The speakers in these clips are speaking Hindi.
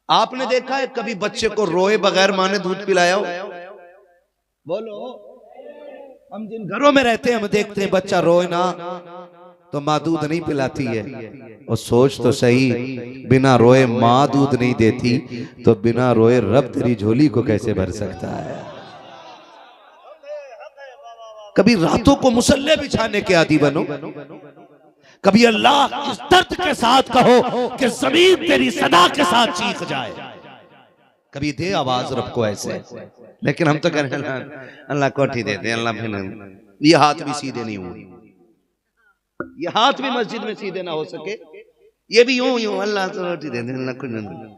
आपने देखा है कभी बच्चे को रोए बगैर माँ ने दूध पिलाया हो? बोलो। हम जिन घरों में रहते हैं हम देखते हैं बच्चा रोए ना तो माँ दूध नहीं पिलाती है। और सोच तो सही, बिना रोए माँ दूध नहीं देती तो बिना रोए रब तेरी झोली को कैसे भर सकता है। कभी रातों को मुसल्ले बिछाने के आदी बनो, कभी अल्लाह इस दर्द के साथ कहो कि जमीन तेरी सदा के साथ चीख जाए, कभी दे आवाज रब को ऐसे। लेकिन हम तो कह रहे हैं अल्लाह कोठी दे दे, अल्लाह फिर ये हाथ भी सीधे नहीं हुए, ये हाथ भी मस्जिद में सीधे ना हो सके, ये भी यूं यूं अल्लाह तो रोटी दे दे, अल्लाह कुछ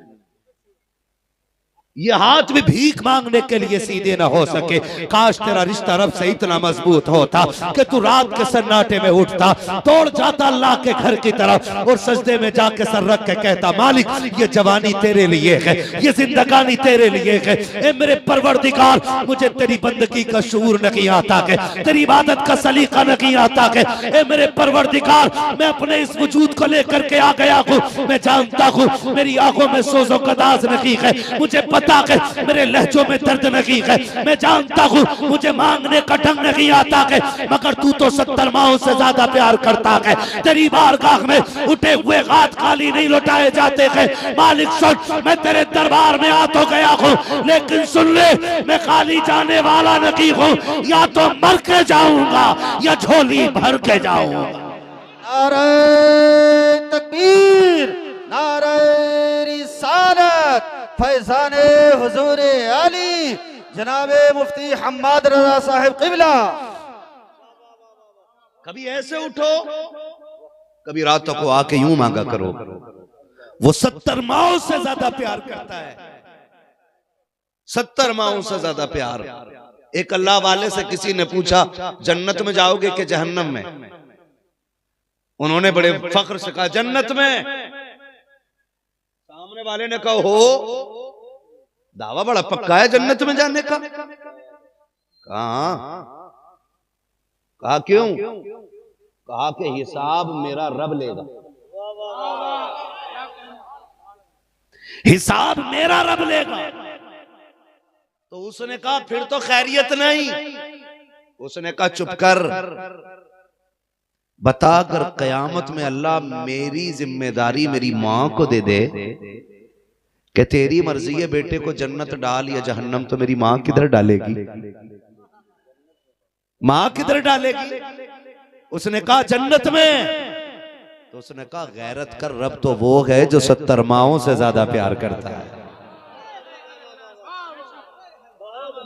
ये हाथ भी भीख मांगने के लिए सीधे ना हो सके। काश तेरा रिश्ता रब से इतना मजबूत होता कि तू रात के सन्नाटे में उठता, दौड़ जाता अल्लाह के घर की तरफ और सजदे में जाके सर रख के कहता मालिक ये जवानी तेरे लिए है, ये जिंदगानी तेरे लिए है। ए मेरे परवरदिगार मुझे तेरी बंदगी का शऊर नहीं आता के, तेरी इबादत का सलीका नहीं आता के। ए मेरे परवरदिगार मैं अपने इस वजूद को लेकर के आ गया हूँ, मैं जानता हूँ मेरी आंखों में सोजो कदाज नहीं है, मुझे पता है मेरे लहजों में दर्द नहीं है, मैं जानता हूँ मुझे मांगने का ढंग नहीं आता है, मगर तू तो 70 माओं से ज्यादा प्यार करता है। तेरी बारगाह में उठे हुए हाथ खाली नहीं लौटाए जाते हैं। मालिक सुन, मैं तेरे दरबार में आ तो गया हूँ, लेकिन सुन ले मैं खाली जाने वाला नहीं हूँ, या तो मर के जाऊंगा या झोली भर के जाऊंगा। नारे तकबीर, नारे रिसालत, फैजाने हुजूर अली जनाबे मुफ्ती हम्माद रजा साहिब क़िबला। कभी ऐसे उठो, कभी रातों को आके यूं मांगा करो। वो 70 माओं से ज्यादा प्यार करता है, 70 माओं से ज्यादा प्यार। एक अल्लाह वाले से किसी ने पूछा जन्नत में जाओगे कि जहन्नम में? उन्होंने बड़े फख्र से कहा जन्नत में। सामने वाले ने कहा हो, दावा बड़ा पक्का है जन्नत में जाने का। कहा क्यों? कहा कि हिसाब मेरा रब लेगा, हिसाब मेरा रब लेगा। तो उसने कहा फिर तो खैरियत नहीं। उसने कहा चुप कर, बता कर कयामत में अल्लाह मेरी जिम्मेदारी मेरी मां को दे दे कि तेरी मर्जी है बेटे को जन्नत डाल या जहन्नम, तो मेरी मां किधर डालेगी? मां किधर डालेगी? उसने कहा जन्नत में। तो उसने कहा गैरत कर, रब तो वो है जो 70 माओं से ज्यादा प्यार करता है।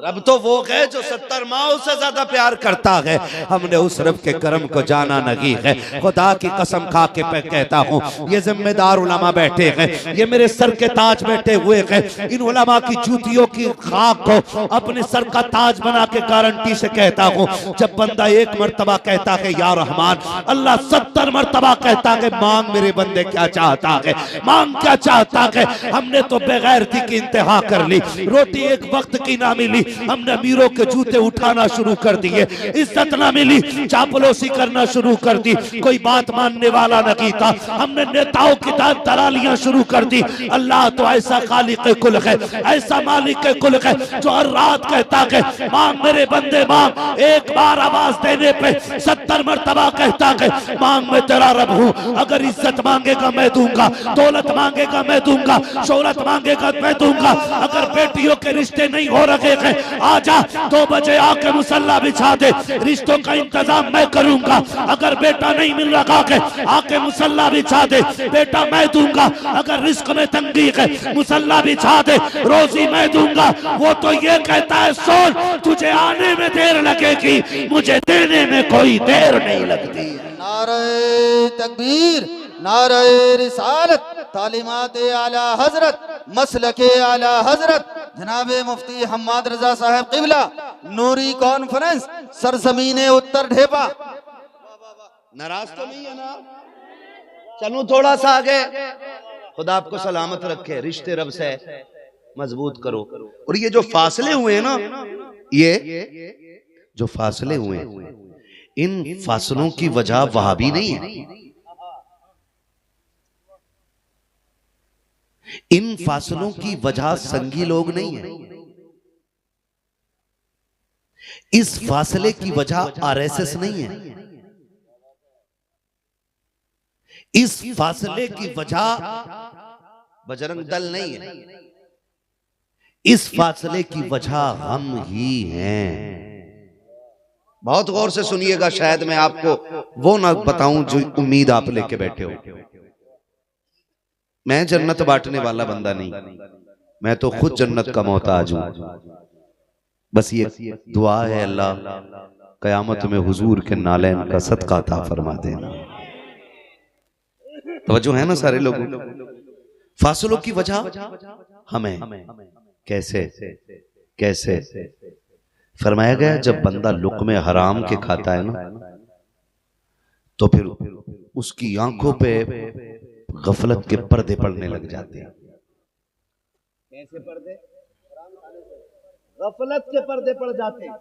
रब तो वो है जो 70 माओं से ज्यादा प्यार करता है। हमने उस रब के करम को जाना नहीं है। खुदा की कसम खा के मैं कहता हूँ ये जिम्मेदार उलमा बैठे हैं, ये मेरे सर के ताज बैठे हुए हैं, इन उलमा की जूतियों की खाक को अपने सर का ताज बना के गारंटी से कहता हूँ जब बंदा एक मर्तबा कहता है या रहमान, अल्लाह 70 मर्तबा कहता है मांग मेरे बंदे क्या चाहता है, मांग क्या चाहता है। हमने तो बेगैरती की इंतहा कर ली, रोटी एक वक्त की ना मिली, हमने अमीरों के जूते उठाना शुरू कर दिए, इज्जत ना मिली, चापलूसी करना शुरू कर दी, कोई बात मानने वाला नहीं था, हमने नेताओं की दलालियां शुरू कर दी। अल्लाह तो ऐसा खालिक कुल है, ऐसा मालिक कुल है जो हर रात कहता है मांग मेरे बंदे मांग। एक बार आवाज देने पे 70 मर्तबा कहता है मांग मैं तेरा रब हूँ। अगर इज्जत मांगेगा मैं दूंगा, दौलत मांगेगा मैं दूंगा, शोहरत मांगेगा मैं दूंगा। अगर बेटियों के रिश्ते नहीं हो रहे हैं आजा 2 बजे आके मुसल्ला बिछा दे, रिश्तों का इंतजाम मैं करूंगा। अगर बेटा नहीं मिल रहा है आके मुसल्ला बिछा दे, बेटा मैं दूंगा। अगर रिस्क में तंगी है मुसल्ला बिछा दे, रोजी मैं दूंगा। वो तो ये कहता है सोच तुझे आने में देर लगेगी, मुझे देने में कोई देर नहीं लगती। नारे तकबीर, नारे रिसालत, तालीमात आला हजरत, मसलके आला हजरत जनाबे मुफ्ती हम्माद रजा साहिब क़िबला, नूरी कॉन्फ्रेंस, सरजमीने उत्तर ढेपा। नाराज तो नहीं है ना? चलूं थोड़ा सा आगे। खुदा आपको सलामत रखे, रिश्ते रब से मजबूत करो। और ये जो फासले हुए ना, ये जो फासले हुए इन फासलों की वजह वहाबी नहीं है, इन फासलों की वजह संगी लोग नहीं है, इस फासले की वजह आरएसएस नहीं है, इस फासले की वजह बजरंग दल नहीं है, इस फासले की वजह हम ही हैं। बहुत गौर से सुनिएगा, शायद मैं आपको वो ना बताऊं जो उम्मीद आप लेके बैठे हो। मैं जन्नत बांटने वाला बंदा नहीं, मैं तो खुद जन्नत का मोहताज हूं। बस ये दुआ है, अल्लाह कयामत में हुजूर के नालैन का सदका अता फरमा देना। तवज्जो है ना सारे लोगों? फासलों की वजह हमें कैसे कैसे फरमाया गया, जब बंदा लुक़्मे हराम के खाता है ना, तो फिर उसकी आंखों पे गफलत के पर्दे पड़ने लग जाते हैं। कैसे पर्दे? गफलत के पर्दे पड़ जाते हैं।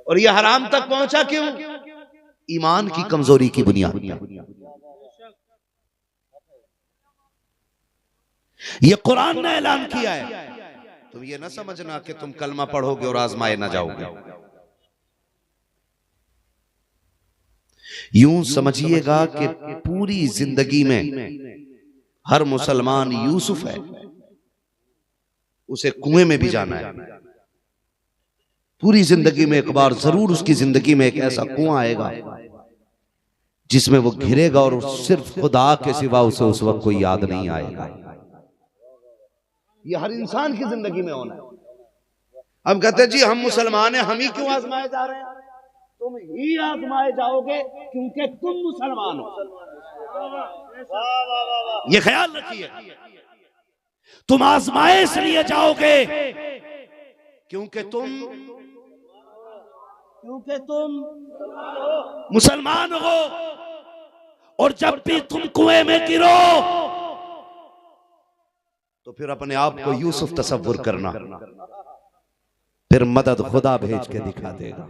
और ये हराम तक पहुंचा क्यों? ईमान की कमजोरी की बुनियाद। ये कुरान ने ऐलान किया है। तुम ये ना समझना कि तुम कलमा पढ़ोगे और आजमाए ना जाओगे। यूं समझिएगा कि पूरी जिंदगी में हर मुसलमान यूसुफ है, उसे कुएं में भी जाना है। पूरी जिंदगी में एक बार जरूर उसकी जिंदगी में एक ऐसा कुआं आएगा जिसमें वो घिरेगा और सिर्फ खुदा के सिवा उसे उस वक्त कोई याद नहीं आएगा। ये हर इंसान की जिंदगी में होना है। हम कहते हैं जी हम मुसलमान हैं, हम ही क्यों आजमाए जा रहे हैं? तुम ही आजमाए जाओगे क्योंकि तुम मुसलमान हो। ये ख्याल रखिए, तुम आजमाए इसलिए जाओगे क्योंकि तुम मुसलमान हो। और जब भी तुम कुएं में गिरो तो फिर अपने आप को यूसुफ तसव्वुर करना, फिर मदद खुदा भेज के दिखा देगा।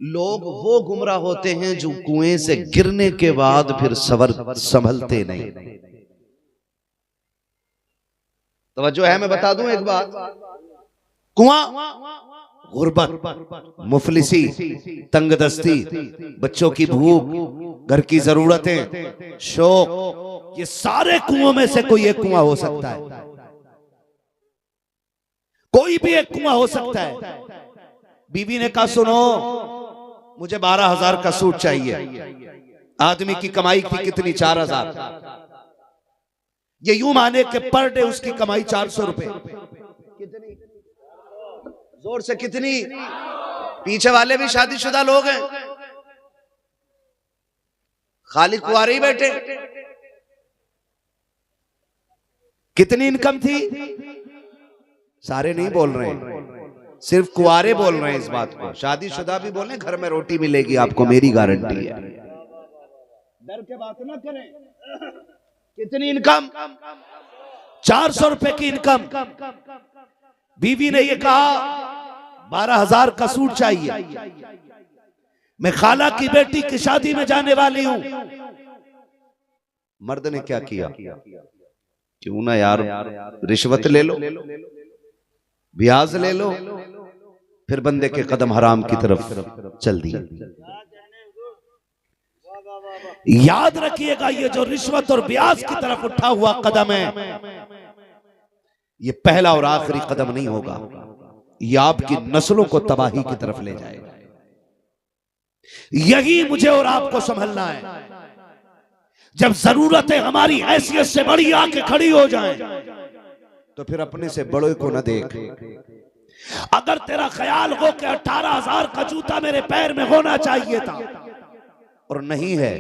लोग वो गुमराह होते हैं जो कुएं से गिरने के बाद फिर संभलते नहीं। तवज्जो है? मैं बता दूं एक बात, कुआं गुर्बत, मुफलिसी, तंगदस्ती, बच्चों की भूख, घर की जरूरतें, शौक, ये सारे कुओं में से कोई एक कुआं हो सकता है। कोई भी एक कुआं हो सकता है। बीवी ने कहा सुनो मुझे 12,000 का सूट चाहिए। आदमी की कमाई थी कितनी? 4,000। ये यूं माने कि पर डे उसकी कमाई 400 रुपए। कितनी? जोर से कितनी? पीछे वाले भी शादीशुदा लोग हैं, खाली कुंवारे ही बैठे। कितनी इनकम थी? सारे नहीं बोल रहे हैं, सिर्फ कुंवारे बोल रहे हैं इस बात को। शादीशुदा भी बोले घर में रोटी मिलेगी आपको, मेरी गारंटी है। डर के बात ना करें। कितनी इनकम? 400 रुपए की इनकम। बीवी ने ये कहा 12,000 का सूट चाहिए, मैं खाला की बेटी की शादी में जाने वाली हूं। मर्द ने क्या किया? क्यों ना यार रिश्वत ले लो, ब्याज ले लो, फिर बंदे के कदम हराम की तरफ चल दिए। याद रखिएगा ये जो रिश्वत और ब्याज की तरफ उठा हुआ कदम है, ये पहला और आखिरी कदम नहीं होगा, ये आपकी नस्लों को तबाही की तरफ ले जाएगा। यही मुझे और आपको संभलना है। जब जरूरतें हमारी हैसियत से बड़ी आके खड़ी हो जाएं, तो फिर अपने से बड़ों को न देख। अगर तेरा ख्याल हो कि 18,000 का जूता मेरे पैर में होना चाहिए था और नहीं है,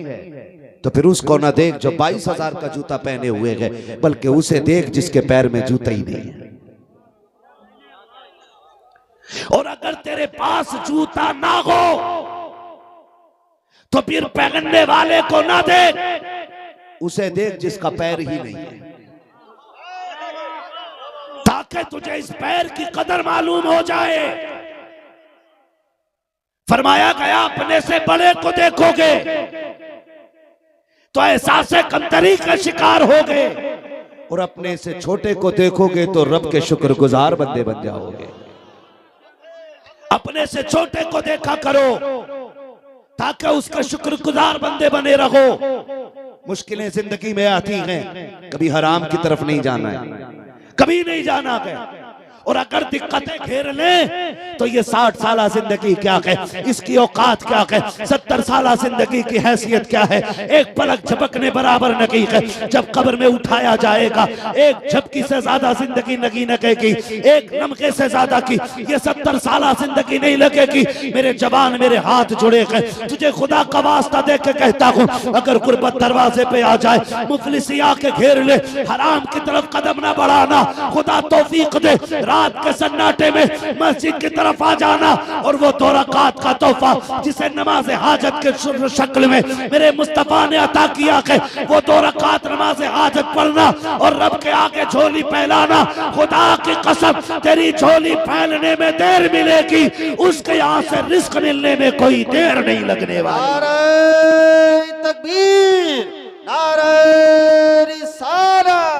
तो फिर उसको न देख जो 22,000 का जूता पहने हुए है, बल्कि उसे देख जिसके पैर में जूता ही नहीं है। और अगर तेरे पास जूता ना हो तो फिर पहनने वाले को ना देख, उसे देख जिसका पैर ही नहीं है, ताकि तुझे इस पैर की कदर मालूम हो जाए। फरमाया गया अपने से बड़े को देखोगे तो एहसास कमतरी का शिकार हो गए, और अपने से छोटे को देखोगे तो रब के शुक्रगुजार बंदे बन जाओगे। अपने से छोटे को देखा करो ताकि उसका शुक्रगुजार बंदे बने रहो। मुश्किलें जिंदगी में आती हैं, कभी हराम की तरफ नहीं जाना है, कभी नहीं जाना है। और अगर दिक्कतें घेर लें तो ये 60 साल जिंदगी क्या है, इसकी औकात क्या है, 70 साल जिंदगी की हैसियत क्या है, एक पलक झपकने बराबर नहीं है। जब कब्र में उठाया जाएगा, एक झपकी से ज्यादा जिंदगी नहीं लगेगी, एक लम्हे से ज्यादा की ये 70 साल जिंदगी नहीं लगेगी। मेरे जवान, मेरे हाथ जुड़े हैं, तुझे खुदा का वास्ता दे के कहता हूँ, अगर गुर्बत दरवाजे पे आ जाए, मुफलिसी आके घेर ले, हराम की तरफ कदम ना बढ़ाना। खुदा तौफीक दे, रात के सन्नाटे में मस्जिद की तरफ आ जाना, और वो 2 रकात का तोहफा जिसे नमाज हाजत के शक्ल में मेरे मुस्तफा ने अता किया है, वो 2 रकात नमाज हाजत पढ़ना और रब के आगे झोली फैलाना। खुदा की कसम, तेरी झोली फैलने में देर मिलेगी, उसके यहाँ से रिस्क मिलने में कोई देर नहीं लगने वाली।